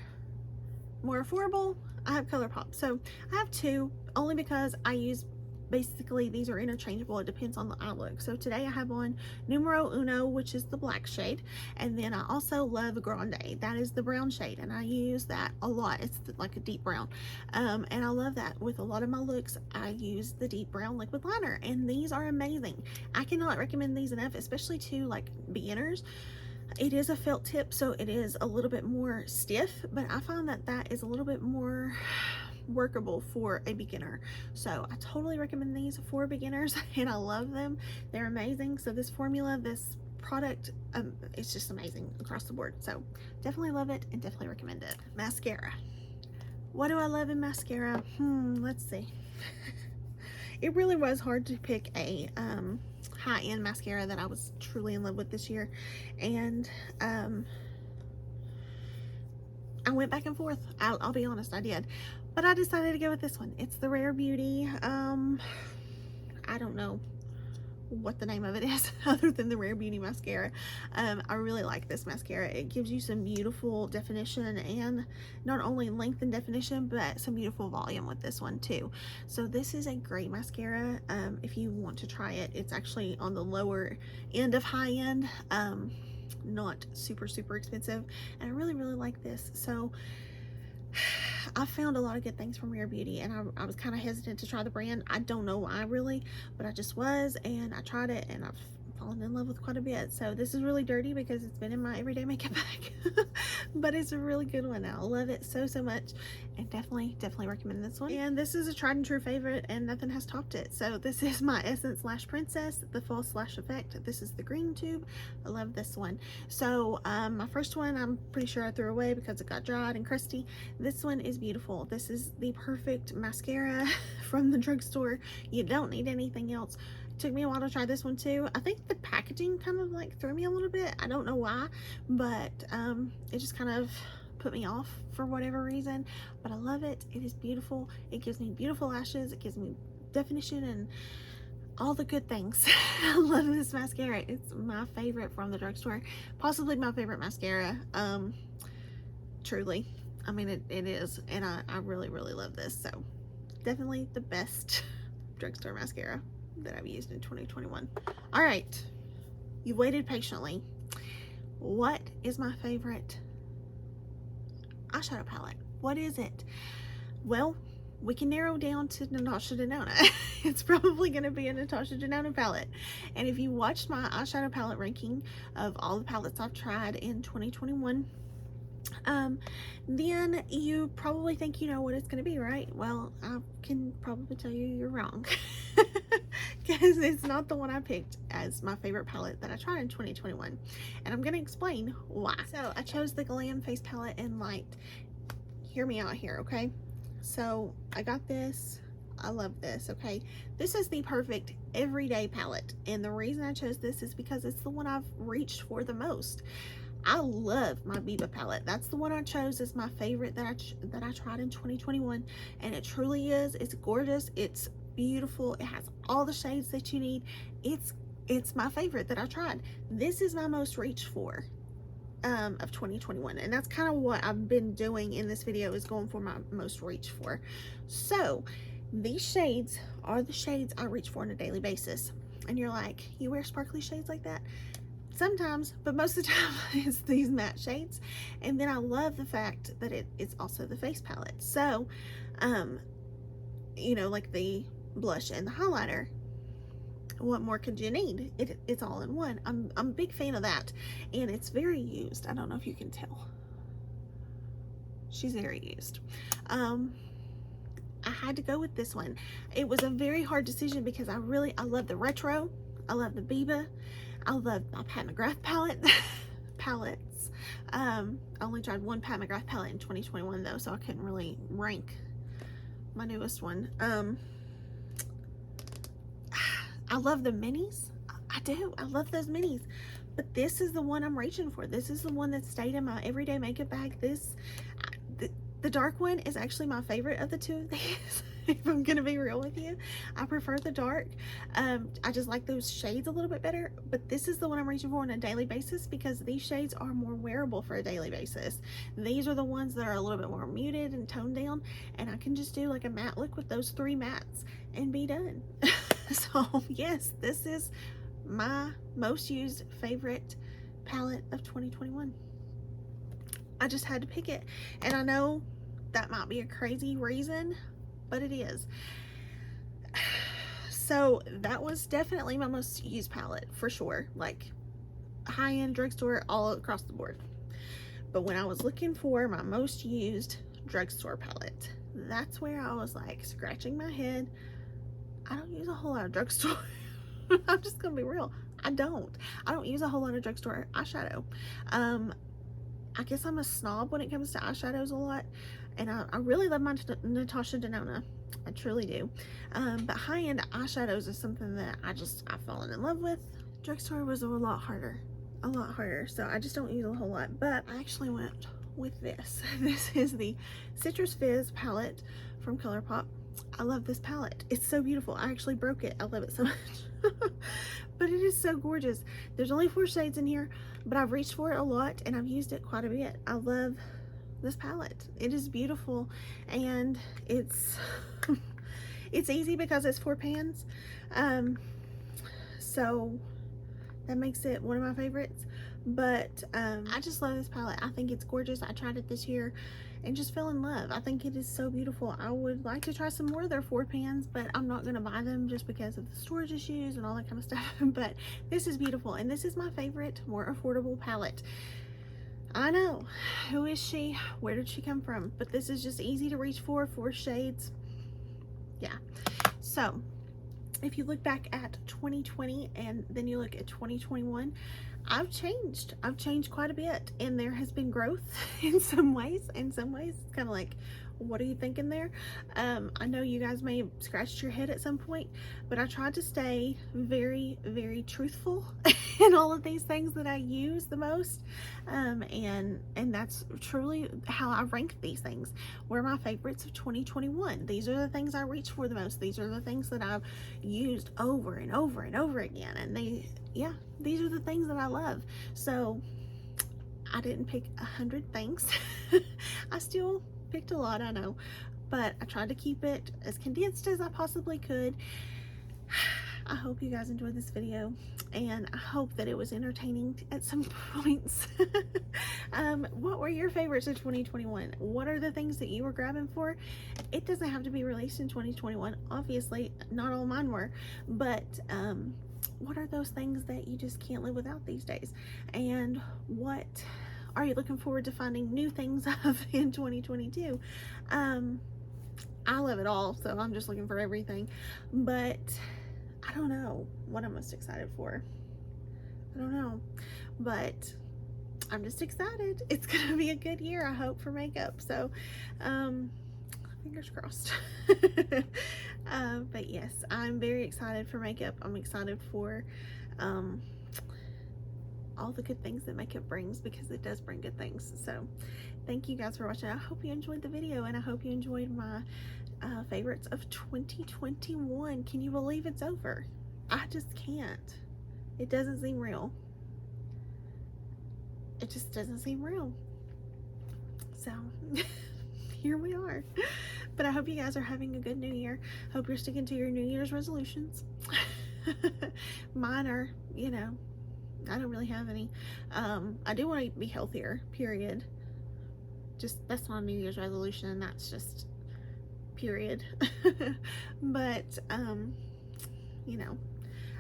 more affordable, I have Colourpop. So I have two, only because I use, basically these are interchangeable. It depends on the eye look. So today I have on Numero Uno, which is the black shade, and then I also love Grande. That is the brown shade, and I use that a lot. It's like a deep brown, and I love that. With a lot of my looks, I use the deep brown liquid liner, and these are amazing. I cannot recommend these enough, especially to like beginners. It is a felt tip, so it is a little bit more stiff, but I find that that is a little bit more workable for a beginner. So I totally recommend these for beginners, and I love them. They're amazing. So this formula, this product, it's just amazing across the board. So definitely love it and definitely recommend it. Mascara. What do I love in mascara? Let's see. It really was hard to pick a high-end mascara that I was truly in love with this year, and I went back and forth. I'll be honest, I did, but I decided to go with this one. It's the Rare Beauty. I don't know what the name of it is other than the Rare Beauty mascara. I really like this mascara. It gives you some beautiful definition, and not only length and definition, but some beautiful volume with this one too. So this is a great mascara. If you want to try it, it's actually on the lower end of high end, not super expensive, and I really like this. So I found a lot of good things from Rare Beauty, and I was kind of hesitant to try the brand. I don't know why really, but I just was, and I tried it, and I've fallen in love with quite a bit. So this is really dirty because it's been in my everyday makeup bag, but it's a really good one. I love it so much, and definitely recommend this one. And this is a tried and true favorite, and nothing has topped it. So this is my Essence Lash Princess, the False Lash Effect. This is the green tube. I love this one. So my first one, I'm pretty sure I threw away because it got dried and crusty. This one is beautiful. This is the perfect mascara from the drugstore. You don't need anything else. Took me a while to try this one too. I think the packaging kind of like threw me a little bit. I don't know why, but it just kind of put me off for whatever reason, but I love it. It is beautiful. It gives me beautiful lashes. It gives me definition and all the good things. I love this mascara. It's my favorite from the drugstore, possibly my favorite mascara. Truly, I mean it is, and I really love this. So definitely the best drugstore mascara that I've used in 2021. All right, you waited patiently. What is my favorite eyeshadow palette? What is it? Well, we can narrow down to Natasha Denona. It's probably going to be a Natasha Denona palette. And if you watched my eyeshadow palette ranking of all the palettes I've tried in 2021, then you probably think you know what it's going to be, right? Well, I can probably tell you you're wrong, because it's not the one I picked as my favorite palette that I tried in 2021, and I'm going to explain why. So I chose the Glam face palette in light. Hear me out here, okay? So I got this. I love this, okay? This is the perfect everyday palette, and the reason I chose this is because it's the one I've reached for the most. I love my Viva palette. That's the one I chose as my favorite that I tried in 2021, and it truly is. It's gorgeous. It's beautiful. It has all the shades that you need. It's my favorite that I tried. This is my most reached for of 2021, and that's kind of what I've been doing in this video, is going for my most reach for. So these shades are the shades I reach for on a daily basis. And you're like, you wear sparkly shades like that? Sometimes, but most of the time it's these matte shades. And then I love the fact that it's also the face palette. So you know, like the blush and the highlighter, what more could you need? It's all in one. I'm a big fan of that, and it's very used. I don't know if you can tell, she's very used. I had to go with this one. It was a very hard decision because I love the retro, I love the Biba, I love my Pat McGrath palettes. I only tried one Pat McGrath palette in 2021 though, so I couldn't really rank my newest one. I love the minis. I do. I love those minis. But this is the one I'm reaching for. This is the one that stayed in my everyday makeup bag. The dark one is actually my favorite of the two of these. If I'm gonna be real with you, I prefer the dark. I just like those shades a little bit better, but this is the one I'm reaching for on a daily basis because these shades are more wearable for a daily basis. These are the ones that are a little bit more muted and toned down, and I can just do like a matte look with those 3 mattes and be done. So yes, this is my most used favorite palette of 2021. I just had to pick it, and I know that might be a crazy reason, but it is. So that was definitely my most used palette for sure, like high-end drugstore all across the board. But when I was looking for my most used drugstore palette, that's where I was like scratching my head. I don't use a whole lot of drugstore. I'm just gonna be real. I don't use a whole lot of drugstore eyeshadow. I guess I'm a snob when it comes to eyeshadows a lot, and I really love my Natasha Denona. I truly do. But high-end eyeshadows is something that I've fallen in love with. Drugstore was a lot harder, so I just don't use a whole lot. But I actually went with this. This is the Citrus Fizz palette from Colourpop. I love this palette. It's so beautiful. I actually broke it. I love it so much. But it is so gorgeous. There's only 4 shades in here, but I've reached for it a lot and I've used it quite a bit. I love this palette. It is beautiful, and it's it's easy because it's 4 pans. So that makes it one of my favorites. But I just love this palette. I think it's gorgeous. I tried it this year and just fell in love. I think it is so beautiful. I would like to try some more of their 4 pans, but I'm not going to buy them just because of the storage issues and all that kind of stuff. But this is beautiful, and this is my favorite, more affordable palette. I know, who is she? Where did she come from? But this is just easy to reach for, 4 shades. Yeah. So if you look back at 2020 and then you look at 2021, I've changed quite a bit, and there has been growth in some ways. It's kind of like, what are you thinking there? I know you guys may have scratched your head at some point, but I tried to stay very, very truthful in all of these things that I use the most, and that's truly how I rank these things. Were my favorites of 2021. These are the things I reach for the most. These are the things that I've used over and over and over again, and these are the things that I love. So I didn't pick 100 things. I still picked a lot, I know, but I tried to keep it as condensed as I possibly could. I hope you guys enjoyed this video, and I hope that it was entertaining at some points. What were your favorites of 2021? What are the things that you were grabbing for? It doesn't have to be released in 2021. Obviously, not all mine were, but what are those things that you just can't live without these days? And what are you looking forward to finding new things of in 2022? I love it all, so I'm just looking for everything. But I don't know what I'm most excited for. I don't know, but I'm just excited. It's gonna be a good year, I hope, for makeup. So fingers crossed. But yes, I'm very excited for makeup. I'm excited for all the good things that makeup brings, because it does bring good things. So thank you guys for watching. I hope you enjoyed the video, and I hope you enjoyed my favorites of 2021. Can you believe it's over? I just can't. It doesn't seem real. It just doesn't seem real. So here we are. But I hope you guys are having a good new year. Hope you're sticking to your New Year's resolutions. Mine are, you know, I don't really have any. I do want to be healthier, period. Just, that's not a New Year's resolution. That's just period. But, you know,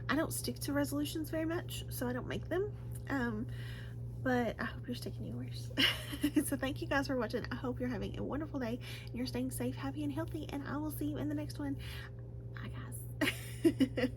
I don't stick to resolutions very much, so I don't make them. But I hope you're sticking to yours. So thank you guys for watching. I hope you're having a wonderful day, and you're staying safe, happy, and healthy, and I will see you in the next one. Bye, guys.